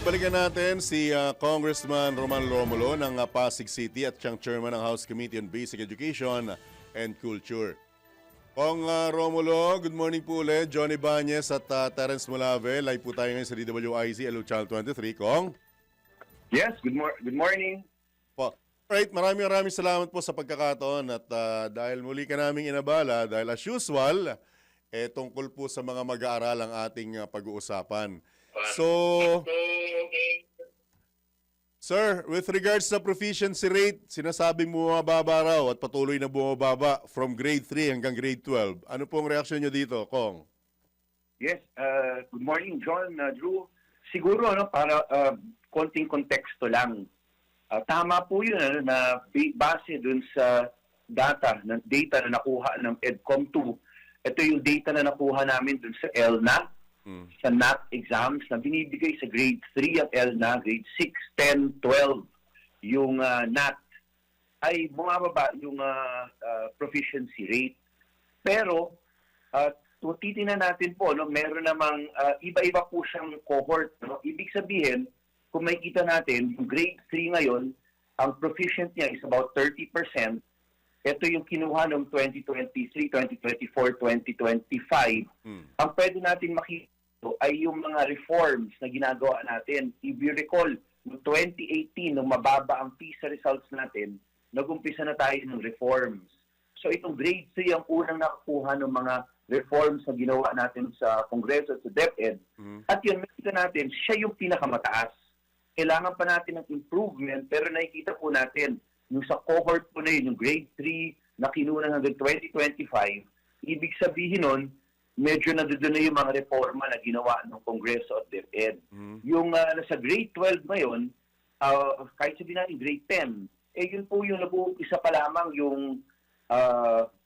balikan natin si Congressman Roman Romulo ng Pasig City at siyang chairman ng House Committee on Basic Education and Culture. Kong Romulo, good morning po ulit. Johnny Bañez at Terence Molave. Live po tayo ngayon sa DWIZ, LO Channel 23. Kong? Yes, good morning. Po. Right, maraming salamat po sa pagkakataon at dahil muli ka naming inabala, dahil as usual, tungkol po sa mga mag-aaral ang ating pag-uusapan. So, sir, with regards sa proficiency rate, sinasabing bumababa raw at patuloy na bumababa from grade 3 hanggang grade 12. Ano pong reaksyon nyo dito, Kong? Yes, good morning, John, Drew. Siguro, para konting konteksto lang. Tama po yun na base dun sa data na nakuha ng EDCOM2. Ito yung data na nakuha namin dun sa ELNA. Sa NAT exams na binibigay sa grade 3 at ELNA, grade 6, 10, 12, yung NAT, ay bumababa yung proficiency rate. Pero, titingnan natin po, meron namang iba-iba po siyang cohort. Ibig sabihin, kung makikita natin, yung grade 3 ngayon, ang proficient niya is about 30%. Ito yung kinuha ng 2023, 2024, 2025. Ang pwede natin makita ay yung mga reforms na ginagawa natin. If you recall, noong 2018, nung mababa ang PISA results natin, nag-umpisa na tayo ng reforms. So itong grade 3 ang unang nakakuha ng mga reforms na ginawa natin sa Kongreso at sa DepEd. At yun, nakita natin, siya yung pinakamataas. Kailangan pa natin ng improvement, pero nakikita po natin, yung sa cohort po na yun, yung grade 3 na kinuha hanggang 2025, ibig sabihin nun, medyo nandoon na yung mga reforma na ginawa ng Kongreso at DepEd. Yung nasa grade 12 ngayon, kahit sabihin natin grade 10, yun po yung nag-uumpisa pa lamang yung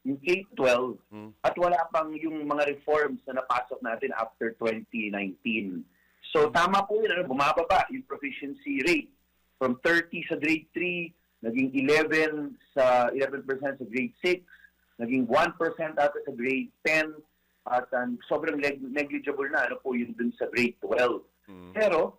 K-12 at wala pang yung mga reforms na napasok natin after 2019. So tama po yun, bumababa yung proficiency rate from 30 sa grade 3, naging 11% sa grade 6, naging 1% ata sa grade 10, at sobrang negligible na po yun dun sa grade 12. Pero,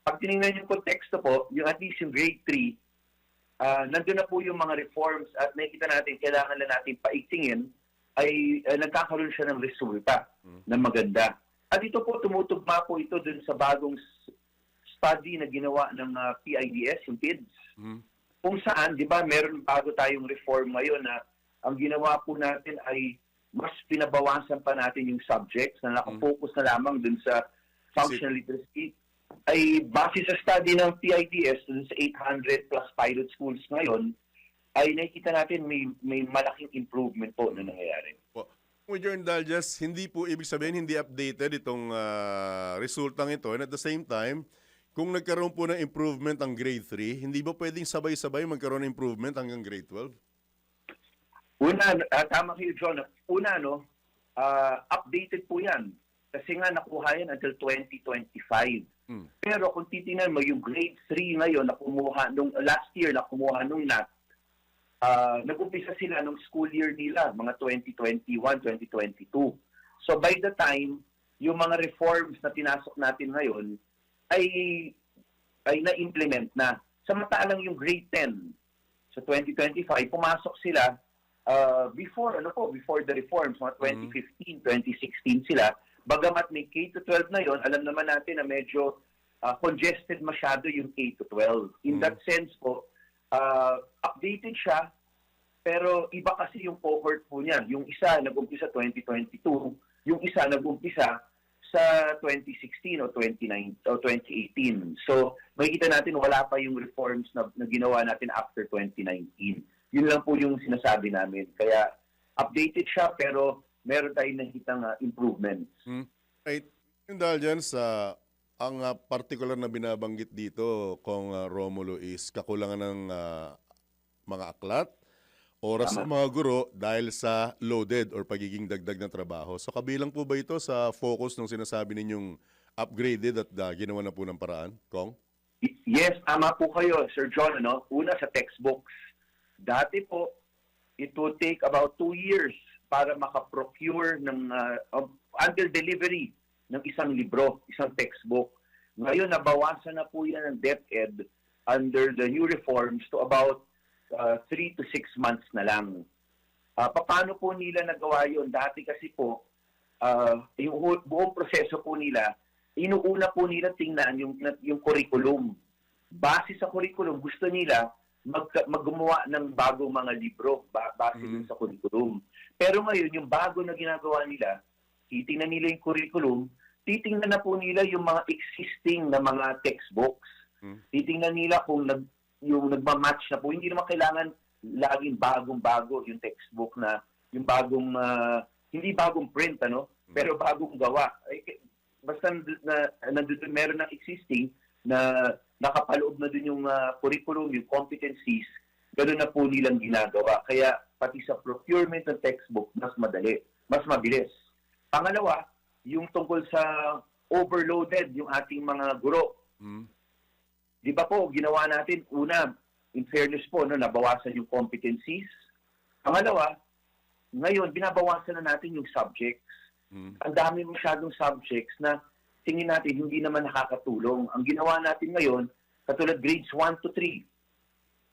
pag tinignan yung konteksto po, yung at least yung grade 3, nandun na po yung mga reforms at nakikita natin, kailangan na natin paigtingin, ay nagkakaroon siya ng resulta na maganda. At ito po, tumutugma po ito dun sa bagong study na ginawa ng PIDS, yung PIDS. Kung saan, di ba, meron bago tayong reform ngayon na ang ginawa po natin ay mas pinabawasan pa natin yung subjects na nakafocus na lamang dun sa functional literacy. Ay base sa study ng PIDS dun sa 800 plus pilot schools ngayon, ay nakikita natin may malaking improvement po na nangyayari. With your indulgence, hindi po ibig sabihin hindi updated itong resultang ito. And at the same time, kung nagkaroon po ng improvement ang grade 3, hindi ba pwedeng sabay-sabay magkaroon ng improvement hanggang grade 12? Una, tama kayo, John. Una, updated po yan. Kasi nga nakuha yan until 2025. Pero kung titingnan mo, yung grade 3 ngayon na kumuha, nung last year na kumuha nung NAT, nag-umpisa sila nung school year nila, mga 2021, 2022. So by the time, yung mga reforms na pinasok natin ngayon ay na-implement na. Samantalang yung grade 10 sa 2025, pumasok sila before the reforms, mga 2015, 2016 sila. Bagamat may K-12 na yon, alam naman natin na medyo congested masyado yung K-12. In that sense po, updated siya, pero iba kasi yung cohort po niya. Yung isa nag-umpisa 2022, yung isa nag-umpisa sa 2016 o 2018. So, makikita natin wala pa yung reforms na ginawa natin after 2019. Yun lang po yung sinasabi namin. Kaya updated siya pero meron tayong nakitang improvements. Right. Indulgence, ang particular na binabanggit dito kung Romulo is kakulangan ng mga aklat, oras ng mga guro dahil sa loaded or pagiging dagdag ng trabaho. So kabilang po ba ito sa focus ng sinasabi ninyong upgraded at ginawa na po ng paraan, Kong? Yes, tama po kayo, Sir John. Una sa textbooks. Dati po, it would take about 2 years para makaprocure ng until delivery ng isang libro, isang textbook. Ngayon, nabawasan na po yan ng DepEd under the new reforms to about 3 to 6 months na lang. Paano po nila nagawa yun? Dati kasi po, yung buong proseso po nila, inuuna po nila tingnan yung curriculum. Base sa curriculum, gusto nila maggumawa ng bagong mga libro base dun sa curriculum. Pero ngayon, yung bago na ginagawa nila, titingnan nila yung curriculum, titingnan na po nila yung mga existing na mga textbooks. Titingnan nila kung yung nagmamatch na po. Hindi naman kailangan laging bagong-bago yung textbook na yung bagong, hindi bagong print, pero bagong gawa. Basta meron ng existing na nakapaloob na dun yung curriculum, yung competencies, gano'n na po nilang ginagawa. Kaya pati sa procurement ng textbook, mas madali, mas mabilis. Pangalawa, yung tungkol sa overloaded yung ating mga guro. Di ba po, ginawa natin, una, in fairness po, nabawasan yung competencies. Pangalawa, ngayon, binabawasan na natin yung subjects. Ang dami masyadong subjects na tingin natin hindi naman nakakatulong. Ang ginawa natin ngayon, katulad grades 1 to 3.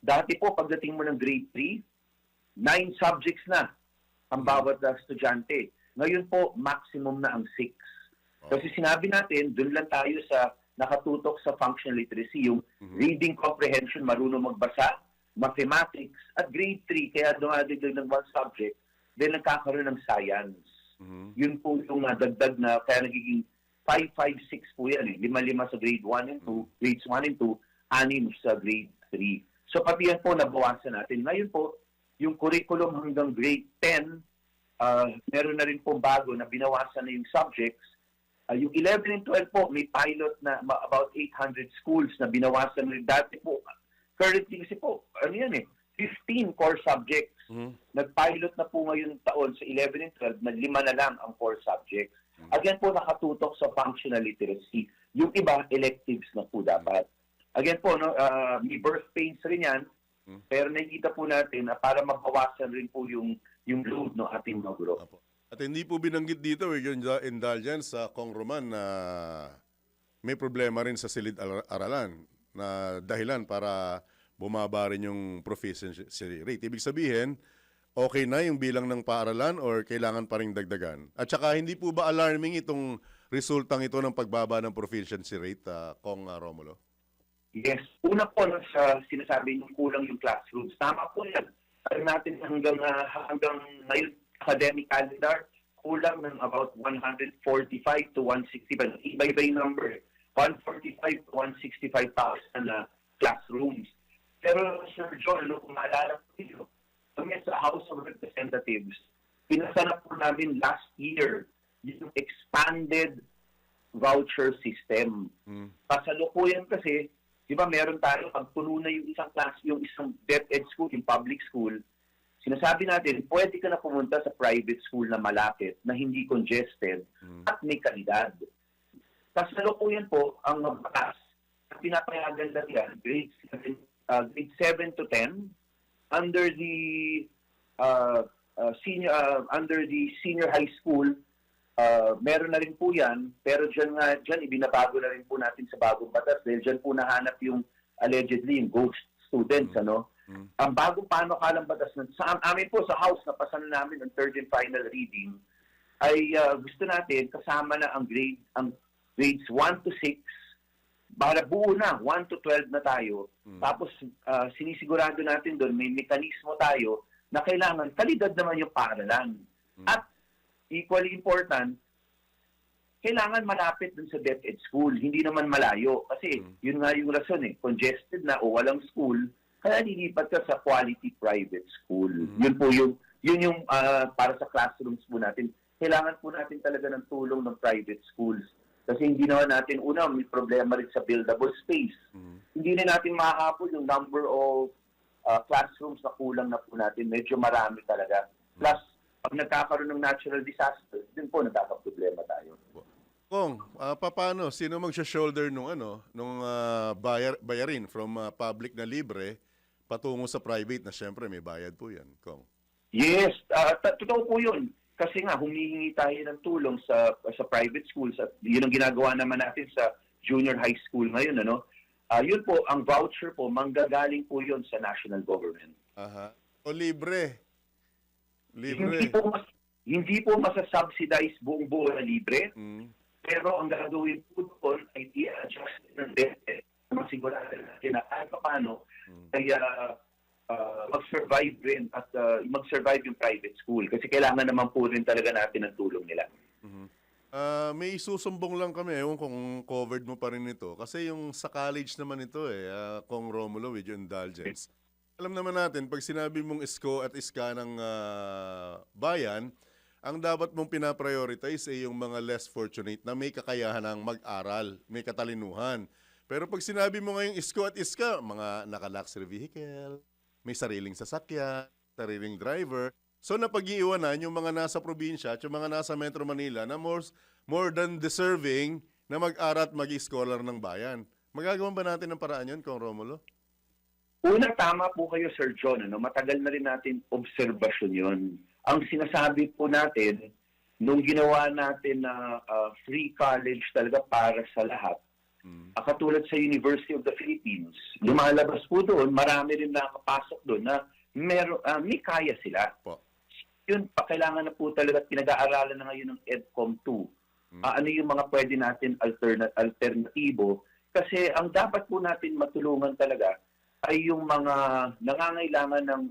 Dati po, pagdating mo ng grade 3, 9 subjects na ang bawat estudyante. Ngayon po, maximum na ang 6. Kasi sinabi natin, dun lang tayo sa nakatutok sa functional literacy, yung reading comprehension, marunong magbasa, mathematics, at grade 3, kaya dumadagdag ng one subject, then nagkakaroon ng science. Yun po yung nadagdag na, kaya nagiging 5, 5, 6 po yan. 5 sa grade 1 and 2, grades 1 and 2, 6 sa grade 3. So pati yan po nabawasan natin. Ngayon po, yung curriculum hanggang grade 10, meron na rin po bago na binawasan na yung subjects. Yung 11 and 12 po, may pilot na about 800 schools na binawasan rin. Dati po, currently kasi po, 15 core subjects. Nag-pilot na po ngayon taon sa 11 and 12 na 5 na lang ang core subjects. Again po, nakatutok sa functional literacy. Yung iba, electives na po dapat. Again po, may birth pains rin yan, pero nakikita po natin na para mabawasan rin po yung load ng ating mga guro. At hindi po binanggit dito yung indulgence sa Kong Roman na may problema rin sa silid-aralan na dahilan para bumaba rin yung proficiency rate. Ibig sabihin, okay na yung bilang ng paaralan or kailangan pa rin dagdagan? At saka hindi po ba alarming itong resultang ito ng pagbaba ng proficiency rate, Kong Romulo? Yes. Una po sa sinasabi yung kulang yung classrooms. Tama po yan. Alam natin hanggang ngayon academic calendar, kulang ng about 145 to 165. Iba-iba yung number. 145 to 165,000 na classrooms. Pero Sir John, kung maalala po niyo, kami sa House of Representatives, pinasa na po namin last year yung expanded voucher system. Kasalukuyan kasi, di ba meron tayo, pag puno na yung isang class, yung isang DepEd school, yung public school, sinasabi natin, pwede ka na pumunta sa private school na malapit, na hindi congested, at may kalidad. Kasalukuyan po, ang magbakas, ang pinapayagan lang yan, grade 7 to 10, under the senior high school, meron na rin po yan, pero dyan ibinabago na rin po natin sa bagong batas dahil dyan po nahanap yung allegedly yung ghost students, Ang bagong panukalang batas sa amin po sa House na pasan namin ang third and final reading ay gusto natin kasama na ang grades 1 to 6 para buo na 1 to 12 na tayo. Tapos sinisigurado natin doon may mekanismo tayo na kailangan kalidad naman yung paaralan. At equally important, kailangan malapit dun sa DepEd school, hindi naman malayo kasi yun nga yung rason congested na o walang school. Kaya lilipat ka sa quality private school. Yun po yung para sa classrooms po natin. Kailangan po natin talaga ng tulong ng private schools. Kasi hindi naman natin, may problema rin sa buildable space. Hindi na natin makakapon yung number of classrooms na kulang na po natin. Medyo marami talaga. Plus, pag nagkakaroon ng natural disaster, din po nagkakaproblema tayo. Kong, paano? Sino magsha-shoulder nung bayarin from public na libre patungo sa private na syempre may bayad po yan, Kong? Yes, totoo po yun. Kasi nga, humihingi tayo ng tulong sa private schools at yun ang ginagawa naman natin sa junior high school ngayon, ano? Yun po, ang voucher po, manggagaling po yun sa national government. Aha. O libre. Hindi Libre. po, hindi po masasubsidize buong buo na libre, Mm. pero ang gagawin po doon ay i-adjust ng DepEd. Masigurado natin na kahit paano ay mag-survive rin at mag-survive yung private school. Kasi kailangan naman po rin talaga natin ang tulong nila. May susumbong lang kami, ewan kung covered mo pa rin ito. Kasi yung sa college naman ito Kong Romulo, with your indulgence. Alam naman natin, pag sinabi mong isko at iska ng bayan, ang dapat mong pinaprioritize ay yung mga less fortunate na may kakayahan ng mag-aral, may katalinuhan. Pero pag sinabi mo ngayong isko at iska, mga naka-luxury vehicle, may sariling sasakyan, sariling driver, so napag-iiwanan yung mga nasa probinsya at yung mga nasa Metro Manila na more than deserving na mag-aral at mag-scholar ng bayan. Magagawa ba natin ng paraan yun, Kong Romulo? Una, tama po kayo, Sir John. Ano? Matagal na rin natin obserbasyon yun. Ang sinasabi po natin, nung ginawa natin na free college talaga para sa lahat, katulad sa University of the Philippines, lumalabas po doon, marami rin nakapasok doon na may kaya sila. Po. Yun pa, kailangan na po talaga pinag-aaralan na ngayon ng EDCOM 2. Ano yung mga pwede natin alternatibo? Kasi ang dapat po natin matulungan talaga ay yung mga nangangailangan ng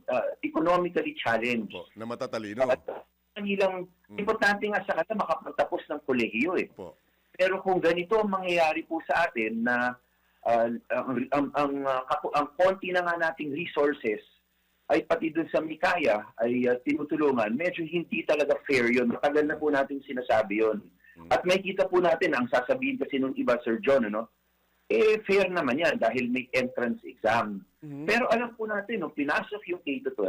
economically challenged. Po, na matatalino. At kanilang, importante nga sa kanila makapagtapos ng kolehiyo eh. Po. Pero kung ganito ang mangyayari po sa atin na ang konti na nga nating resources ay pati dun sa Mikaya ay tinutulungan, medyo hindi talaga fair yun. Matagal na po natin sinasabi yun. At may kita po natin, ang sasabihin kasi nung iba, Sir John, ano? Fair naman yan dahil may entrance exam. Pero alam po natin, nung pinasok yung K-12,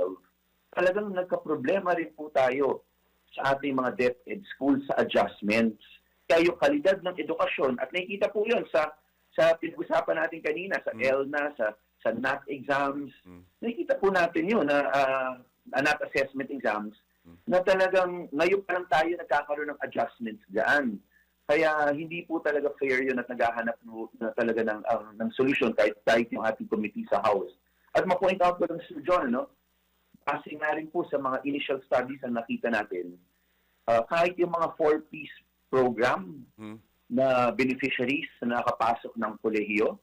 talagang nagka-problema rin po tayo sa ating mga DepEd schools sa adjustments. Kaya yung kalidad ng edukasyon, at nakikita po yun sa pinag-usapan natin kanina, sa ELNA, sa NAT exams, nakikita po natin yun, NAT assessment exams, na talagang ngayon pa lang tayo nagkakaroon ng adjustments dyan. Kaya hindi po talaga fair yun at naghahanap na talaga ng solusyon kahit yung ating committee sa House. At ma-point out ko lang, Sir John, no? Kasi nga rin po sa mga initial studies na nakita natin, kahit yung mga 4-piece program na beneficiaries na nakapasok ng kolehiyo,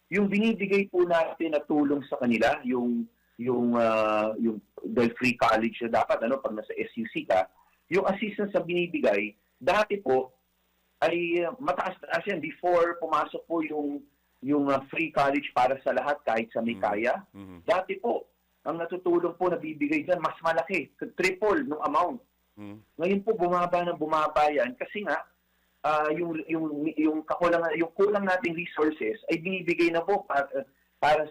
yung binibigay po natin na tulong sa kanila, yung dahil free college na dapat, pag nasa SUC ka, yung assistance na binibigay, dati po, ay mataas yan. Before pumasok po yung free college para sa lahat kahit sa may kaya, dati po, ang natutulong po na bibigay dyan, mas malaki, triple ng amount. Ngayon po, bumaba yan kasi nga, yung kulang nating resources ay binibigay na po para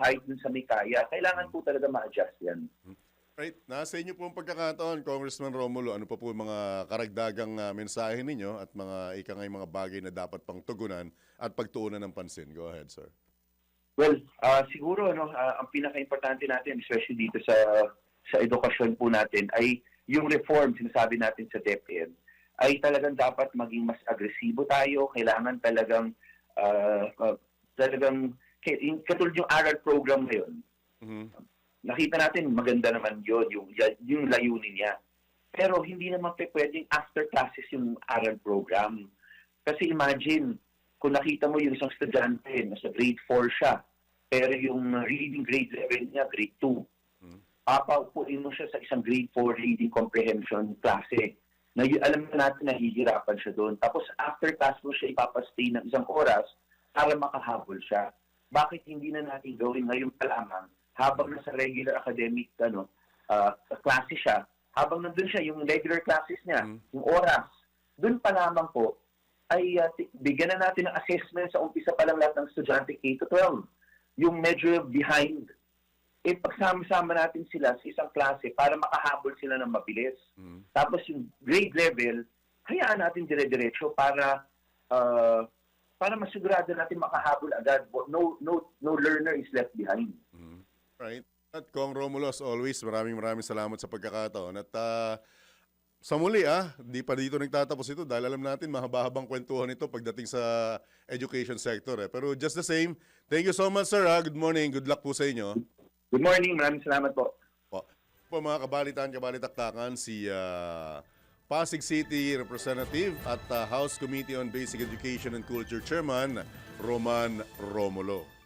kahit dun sa may kaya. Kailangan po talaga ma-adjust yan. Right. Nasa inyo po ang pagkakataon, Congressman Romulo. Ano pa po yung mga karagdagang mensahe ninyo at mga bagay na dapat pang tugunan at pagtuunan ng pansin? Go ahead, sir. Well, siguro ang pinaka-importante natin, especially dito sa edukasyon po natin, ay yung reform, sinasabi natin sa DepEd, ay talagang dapat maging mas agresibo tayo. Kailangan talagang katulad yung aral program ngayon. Nakita natin, maganda naman yun, yung layunin niya. Pero hindi naman pwedeng after classes yung aral program. Kasi imagine, kung nakita mo yung isang estudyante, nasa grade 4 siya, pero yung reading grade level niya, grade 2. Papaupuin mo siya sa isang grade 4 reading comprehension klase. Na alam na natin, nahihirapan siya doon. Tapos after class mo siya ipapastay ng isang oras para makahabol siya. Bakit hindi na natin gawin ngayon pa lamang habang nasa regular academic klase siya, habang nandun siya, yung regular classes niya, yung oras, dun pa lamang po, ay bigyan na natin ng assessment sa umpisa pa lang lahat ng estudyante K-12. Yung medyo behind, pagsama-sama natin sila sa isang klase para makahabol sila ng mabilis. Tapos yung grade level, hayaan natin dire-diretso para masigurado natin makahabol agad. No learner is left behind. Right. At Kong Romulo, as always, maraming salamat sa pagkakataon. At Sa muli di pa dito nagtatapos ito dahil alam natin mahaba-habang kwentuhan ito pagdating sa education sector. Pero just the same, thank you so much sir. Good morning, good luck po sa inyo. Good morning, maraming salamat po. Po mga kabalitaktakan, si Pasig City Representative at House Committee on Basic Education and Culture Chairman, Roman Romulo.